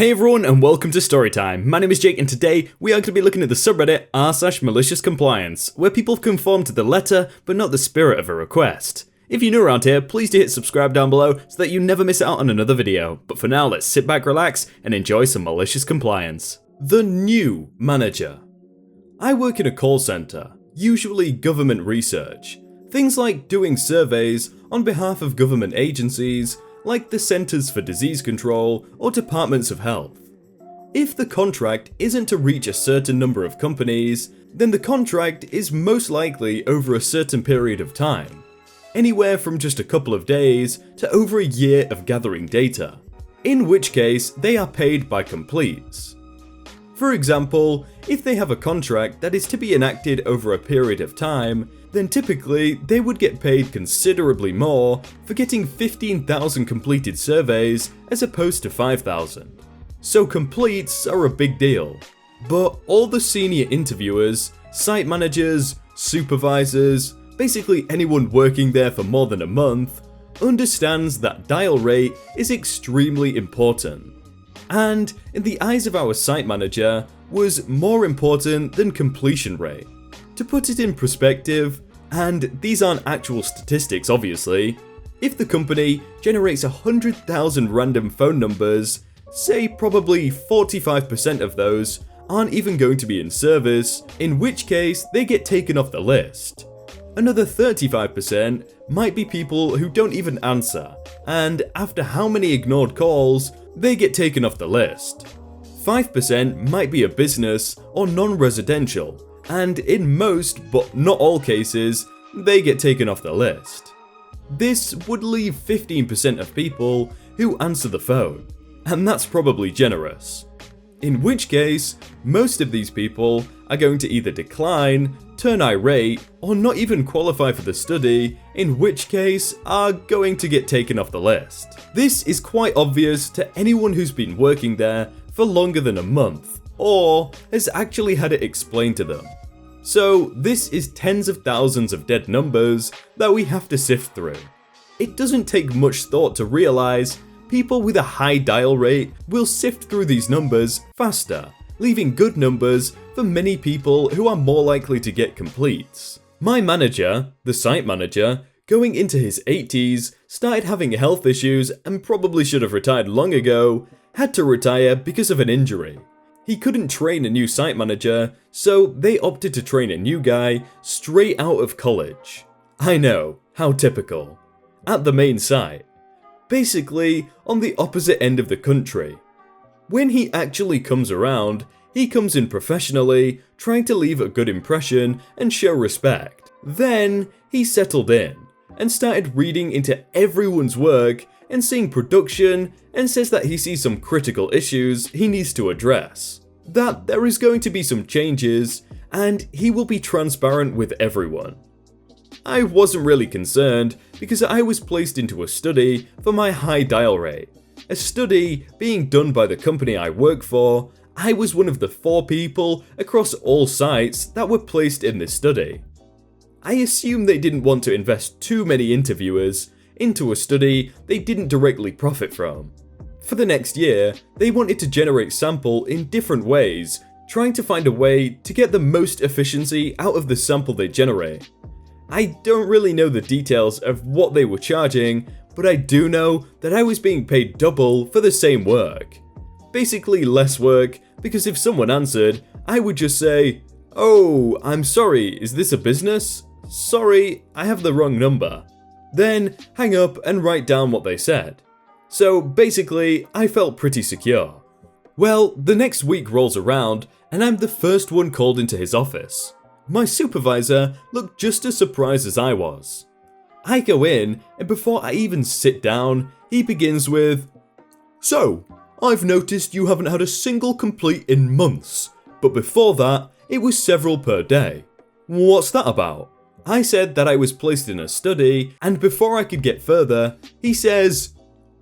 Hey everyone and welcome to Storytime. My name is Jake and today we are going to be looking at the subreddit r/maliciouscompliance, where people conform to the letter but not the spirit of a request. If you're new around here, please do hit subscribe down below so that you never miss out on another video. But for now, let's sit back, relax and enjoy some malicious compliance. The new manager. I work in a call center, usually government research. Things like doing surveys on behalf of government agencies like the Centers for Disease Control or Departments of Health. If the contract isn't to reach a certain number of companies, then the contract is most likely over a certain period of time, anywhere from just a couple of days to over a year of gathering data, in which case they are paid by completes. For example, if they have a contract that is to be enacted over a period of time, then typically they would get paid considerably more for getting 15,000 completed surveys as opposed to 5,000. So completes are a big deal. But all the senior interviewers, site managers, supervisors, basically anyone working there for more than a month, understands that dial rate is extremely important. And in the eyes of our site manager, was more important than completion rate. To put it in perspective, and these aren't actual statistics obviously, if the company generates 100,000 random phone numbers, say probably 45% of those aren't even going to be in service, in which case they get taken off the list. Another 35% might be people who don't even answer, and after how many ignored calls, they get taken off the list. 5% might be a business or non-residential, and in most, but not all cases, they get taken off the list. This would leave 15% of people who answer the phone, and that's probably generous. In which case, most of these people are going to either decline, turn irate, or not even qualify for the study, in which case are going to get taken off the list. This is quite obvious to anyone who's been working there for longer than a month, or has actually had it explained to them. So this is tens of thousands of dead numbers that we have to sift through. It doesn't take much thought to realize people with a high dial rate will sift through these numbers faster, leaving good numbers for many people who are more likely to get completes. My manager, the site manager, going into his 80s, started having health issues and probably should have retired long ago, had to retire because of an injury. He couldn't train a new site manager, so they opted to train a new guy straight out of college. I know, how typical. At the main site. Basically, on the opposite end of the country. When he actually comes around, he comes in professionally, trying to leave a good impression and show respect. Then, he settled in, and started reading into everyone's work and seeing production, and says that he sees some critical issues he needs to address. That there is going to be some changes, and he will be transparent with everyone. I wasn't really concerned because I was placed into a study for my high dial rate. A study being done by the company I work for, I was one of the 4 people across all sites that were placed in this study. I assume they didn't want to invest too many interviewers into a study they didn't directly profit from. For the next year, they wanted to generate sample in different ways, trying to find a way to get the most efficiency out of the sample they generate. I don't really know the details of what they were charging, but I do know that I was being paid double for the same work. Basically less work, because if someone answered, I would just say, "Oh, I'm sorry, is this a business? Sorry, I have the wrong number." Then hang up and write down what they said. So basically, I felt pretty secure. Well, the next week rolls around and I'm the first one called into his office. My supervisor looked just as surprised as I was. I go in and before I even sit down, he begins with, "So, I've noticed you haven't had a single complete in months, but before that, it was several per day. What's that about?" I said that I was placed in a study, and before I could get further, he says,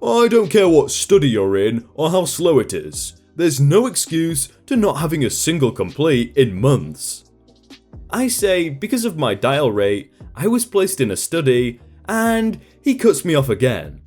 "I don't care what study you're in or how slow it is. There's no excuse to not having a single complete in months." I say because of my dial rate, I was placed in a study, and he cuts me off again.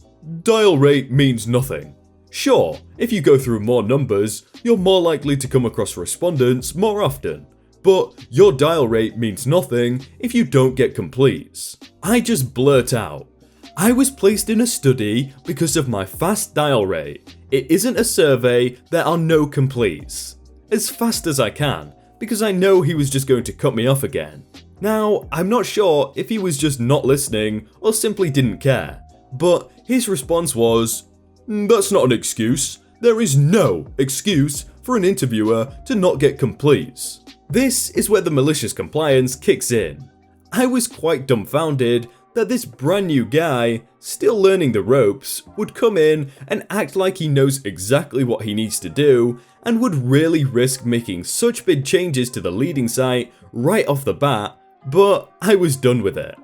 "Dial rate means nothing. Sure, if you go through more numbers, you're more likely to come across respondents more often. But your dial rate means nothing if you don't get completes. I just blurt out, I was placed in a study because of my fast dial rate. It isn't a survey, there are no completes. As fast as I can, because I know he was just going to cut me off again. Now, I'm not sure if he was just not listening or simply didn't care, but his response was, that's not an excuse. There is no excuse for an interviewer to not get completes. This is where the malicious compliance kicks in. I was quite dumbfounded that this brand new guy, still learning the ropes, would come in and act like he knows exactly what he needs to do and would really risk making such big changes to the leading site right off the bat, but I was done with it.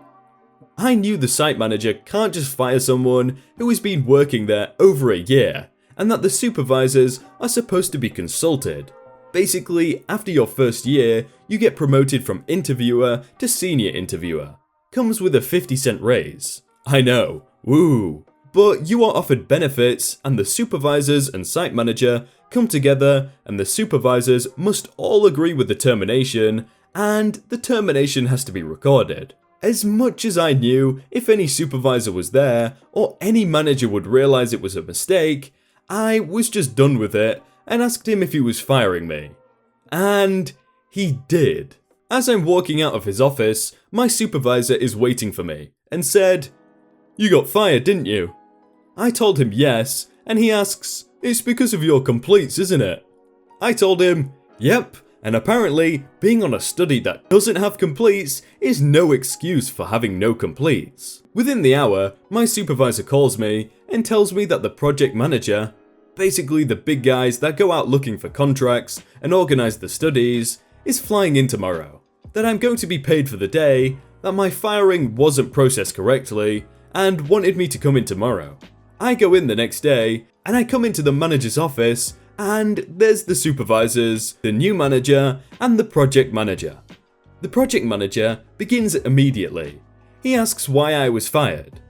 I knew the site manager can't just fire someone who has been working there over a year, and that the supervisors are supposed to be consulted. Basically, after your first year, you get promoted from interviewer to senior interviewer. Comes with a 50-cent raise. I know, woo. But you are offered benefits, and the supervisors and site manager come together, and the supervisors must all agree with the termination, and the termination has to be recorded. As much as I knew if any supervisor was there, or any manager would realize it was a mistake, I was just done with it and asked him if he was firing me. And he did. As I'm walking out of his office, my supervisor is waiting for me and said, "You got fired, didn't you?" I told him yes, and he asks, "It's because of your completes, isn't it?" I told him, "Yep, and apparently being on a study that doesn't have completes is no excuse for having no completes." Within the hour, my supervisor calls me and tells me that the project manager, basically the big guys that go out looking for contracts and organize the studies, is flying in tomorrow, that I'm going to be paid for the day, that my firing wasn't processed correctly, and wanted me to come in tomorrow. I go in the next day, and I come into the manager's office, and there's the supervisors, the new manager, and the project manager. The project manager begins immediately. He asks why I was fired.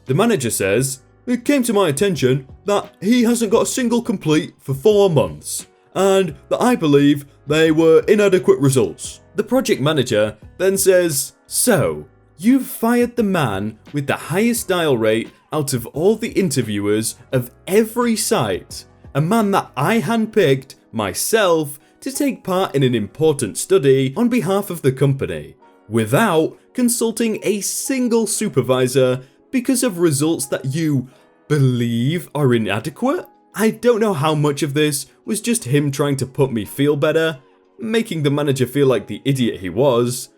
The manager says, "It came to my attention that he hasn't got a single complete for 4 months, and that I believe they were inadequate results." The project manager then says, "So, you've fired the man with the highest dial rate out of all the interviewers of every site, a man that I handpicked myself to take part in an important study on behalf of the company, without consulting a single supervisor because of results that you believe are inadequate?" I don't know how much of this was just him trying to put me feel better, making the manager feel like the idiot he was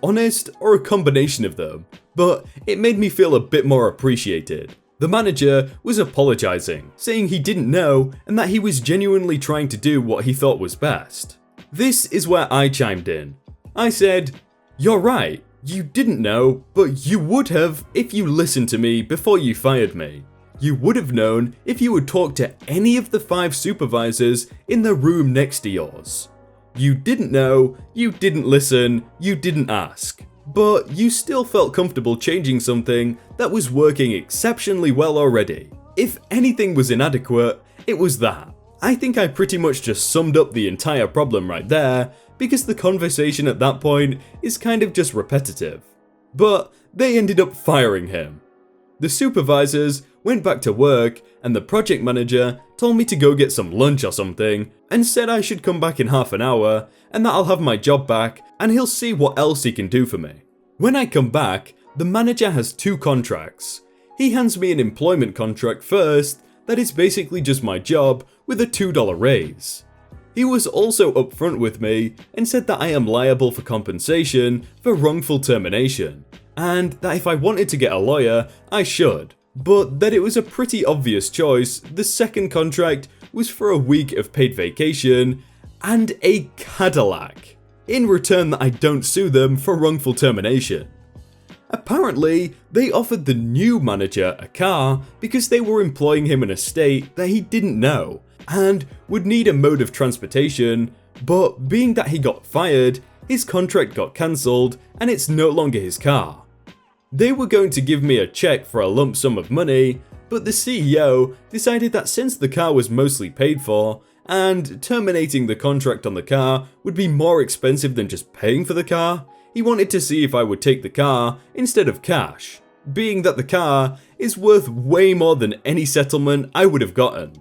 honest, or a combination of them, but it made me feel a bit more appreciated. The manager was apologizing, saying he didn't know and that he was genuinely trying to do what he thought was best. This is where I chimed in. I said, "You're right, you didn't know, but you would have if you listened to me before you fired me. You would have known if you had talked to any of the 5 supervisors in the room next to yours. You didn't know, you didn't listen, you didn't ask. But you still felt comfortable changing something that was working exceptionally well already. If anything was inadequate, it was that." I think I pretty much just summed up the entire problem right there, because the conversation at that point is kind of just repetitive. But they ended up firing him. The supervisors went back to work, and the project manager told me to go get some lunch or something, and said I should come back in half an hour, and that I'll have my job back, and he'll see what else he can do for me. When I come back, the manager has 2 contracts. He hands me an employment contract first, that is basically just my job, with a $2 raise. He was also upfront with me, and said that I am liable for compensation for wrongful termination, and that if I wanted to get a lawyer, I should. But that it was a pretty obvious choice. The second contract was for a week of paid vacation and a Cadillac, in return that I don't sue them for wrongful termination. Apparently, they offered the new manager a car because they were employing him in a state that he didn't know and would need a mode of transportation, but being that he got fired, his contract got cancelled and it's no longer his car. They were going to give me a check for a lump sum of money, But the CEO decided that since the car was mostly paid for, and terminating the contract on the car would be more expensive than just paying for the car, he wanted to see if I would take the car instead of cash, being that the car is worth way more than any settlement I would have gotten.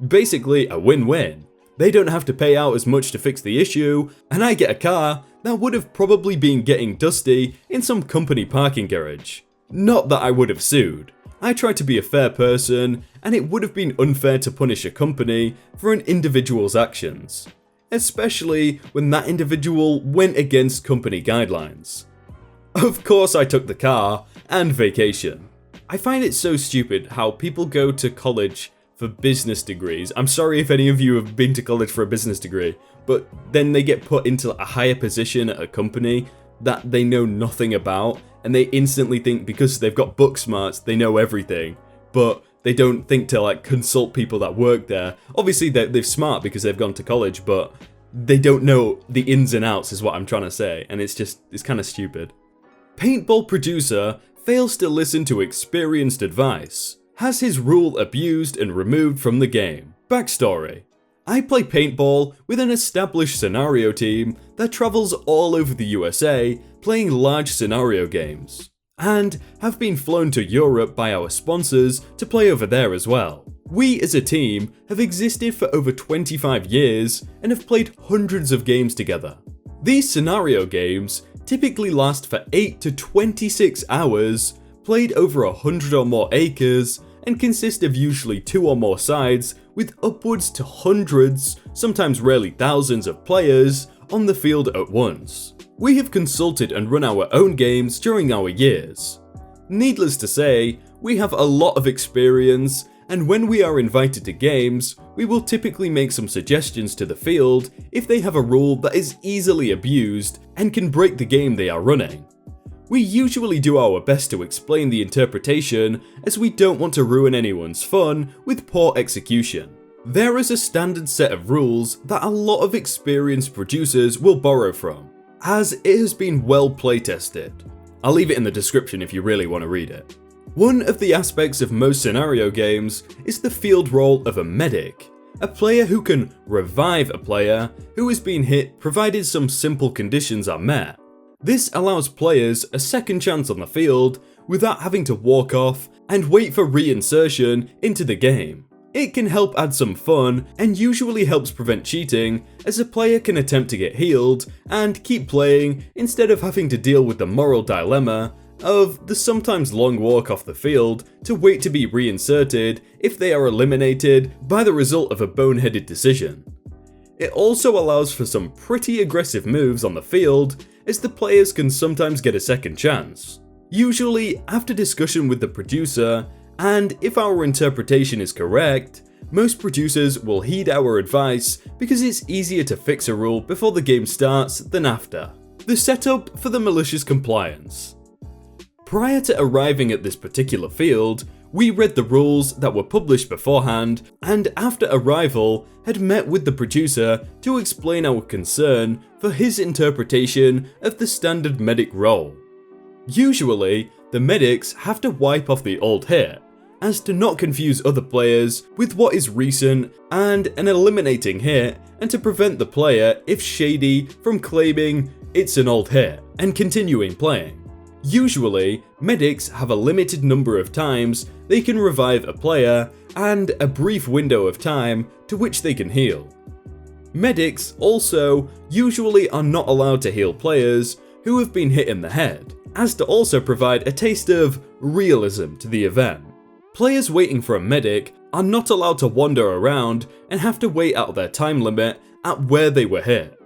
Basically a win-win. They don't have to pay out as much to fix the issue, and I get a car that would have probably been getting dusty in some company parking garage. Not that I would have sued. I tried to be a fair person, and it would have been unfair to punish a company for an individual's actions, especially when that individual went against company guidelines. Of course I took the car and vacation. I find it so stupid how people go to college for business degrees. I'm sorry if any of you have been to college for a business degree, but then they get put into a higher position at a company that they know nothing about, and they instantly think because they've got book smarts they know everything, but they don't think to like consult people that work there. Obviously they're smart because they've gone to college, but they don't know the ins and outs is what I'm trying to say, and it's kind of stupid. Paintball Producer fails to listen to experienced advice, has his rule abused and removed from the game. Backstory: I play paintball with an established scenario team that travels all over the USA playing large scenario games, and have been flown to Europe by our sponsors to play over there as well. We as a team have existed for over 25 years and have played hundreds of games together. These scenario games typically last for 8 to 26 hours, played over 100 or more acres, and consist of usually 2 or more sides with upwards to hundreds, sometimes rarely thousands of players on the field at once. We have consulted and run our own games during our years. Needless to say, we have a lot of experience, and when we are invited to games, we will typically make some suggestions to the field if they have a rule that is easily abused and can break the game they are running. We usually do our best to explain the interpretation, as we don't want to ruin anyone's fun with poor execution. There is a standard set of rules that a lot of experienced producers will borrow from, as it has been well playtested. I'll leave it in the description if you really want to read it. One of the aspects of most scenario games is the field role of a medic, a player who can revive a player who has been hit provided some simple conditions are met. This allows players a second chance on the field without having to walk off and wait for reinsertion into the game. It can help add some fun and usually helps prevent cheating, as a player can attempt to get healed and keep playing instead of having to deal with the moral dilemma of the sometimes long walk off the field to wait to be reinserted if they are eliminated by the result of a boneheaded decision. It also allows for some pretty aggressive moves on the field, as the players can sometimes get a second chance. Usually after discussion with the producer, and if our interpretation is correct, most producers will heed our advice because it's easier to fix a rule before the game starts than after. The setup for the malicious compliance. Prior to arriving at this particular field, we read the rules that were published beforehand, and after arrival had met with the producer to explain our concern for his interpretation of the standard medic role. Usually, the medics have to wipe off the old hit, as to not confuse other players with what is recent and an eliminating hit, and to prevent the player, if shady, from claiming it's an old hit and continuing playing. Usually, medics have a limited number of times they can revive a player and a brief window of time to which they can heal. Medics also usually are not allowed to heal players who have been hit in the head, as to also provide a taste of realism to the event. Players waiting for a medic are not allowed to wander around and have to wait out their time limit at where they were hit.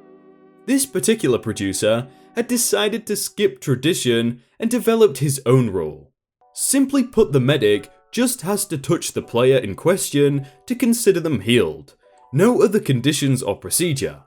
This particular producer had decided to skip tradition and developed his own rule. Simply put, the medic just has to touch the player in question to consider them healed. No other conditions or procedure.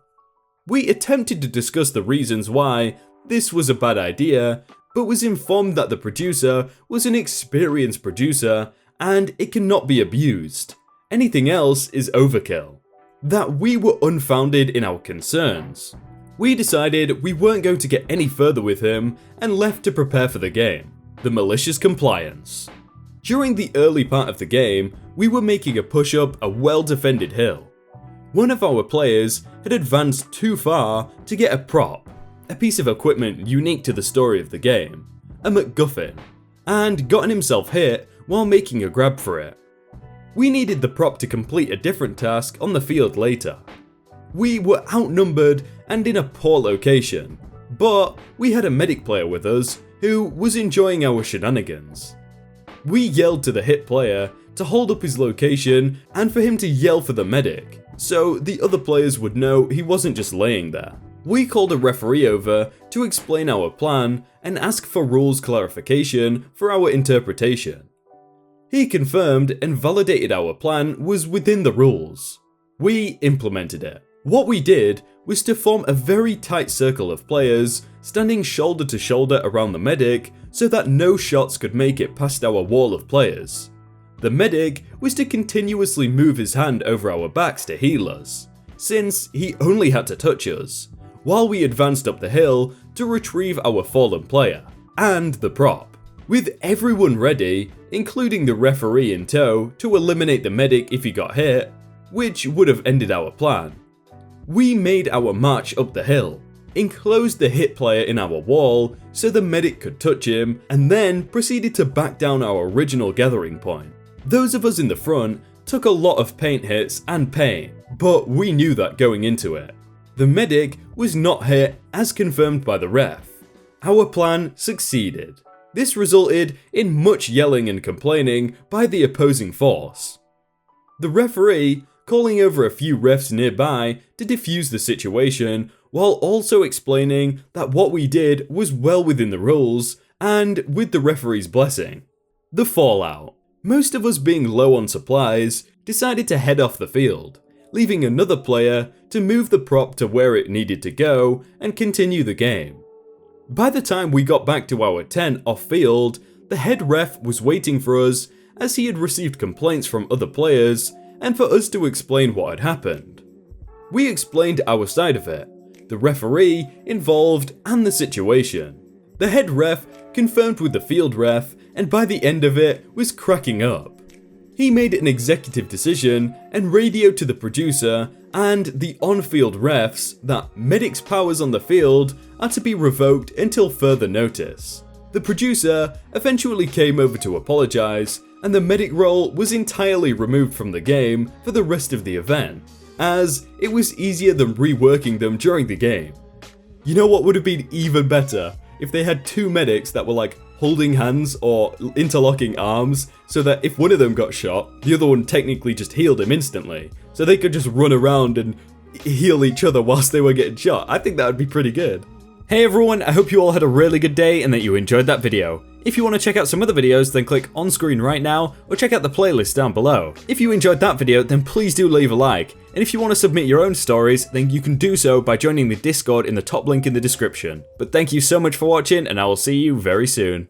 We attempted to discuss the reasons why this was a bad idea, but was informed that the producer was an experienced producer and it cannot be abused. Anything else is overkill. That we were unfounded in our concerns. We decided we weren't going to get any further with him and left to prepare for the game. The malicious compliance. During the early part of the game, we were making a push up a well-defended hill. One of our players had advanced too far to get a prop, a piece of equipment unique to the story of the game, a MacGuffin, and gotten himself hit while making a grab for it. We needed the prop to complete a different task on the field later. We were outnumbered and in a poor location, but we had a medic player with us who was enjoying our shenanigans. We yelled to the hit player to hold up his location and for him to yell for the medic, so the other players would know he wasn't just laying there. We called a referee over to explain our plan and ask for rules clarification for our interpretation. He confirmed and validated our plan was within the rules. We implemented it. What we did was to form a very tight circle of players standing shoulder to shoulder around the medic so that no shots could make it past our wall of players. The medic was to continuously move his hand over our backs to heal us, since he only had to touch us, while we advanced up the hill to retrieve our fallen player, and the prop. With everyone ready, including the referee in tow to eliminate the medic if he got hit, which would have ended our plan. We made our march up the hill, enclosed the hit player in our wall so the medic could touch him, and then proceeded to back down our original gathering point. Those of us in the front took a lot of paint hits and pain, but we knew that going into it. The medic was not hit as confirmed by the ref. Our plan succeeded. This resulted in much yelling and complaining by the opposing force. The referee calling over a few refs nearby to defuse the situation, while also explaining that what we did was well within the rules and with the referee's blessing. The fallout. Most of us being low on supplies decided to head off the field, leaving another player to move the prop to where it needed to go and continue the game. By the time we got back to our tent off field, the head ref was waiting for us as he had received complaints from other players and for us to explain what had happened. We explained our side of it, the referee involved and the situation. The head ref confirmed with the field ref and by the end of it was cracking up. He made an executive decision and radioed to the producer and the on-field refs that medics' powers on the field are to be revoked until further notice. The producer eventually came over to apologize, and the medic role was entirely removed from the game for the rest of the event, as it was easier than reworking them during the game. You know what would have been even better? If they had two medics that were like holding hands or interlocking arms so that if one of them got shot, the other one technically just healed him instantly. So they could just run around and heal each other whilst they were getting shot. I think that would be pretty good. Hey everyone, I hope you all had a really good day and that you enjoyed that video. If you want to check out some other videos, then click on screen right now or check out the playlist down below. If you enjoyed that video, then please do leave a like. And if you want to submit your own stories, then you can do so by joining the Discord in the top link in the description. But thank you so much for watching and I will see you very soon.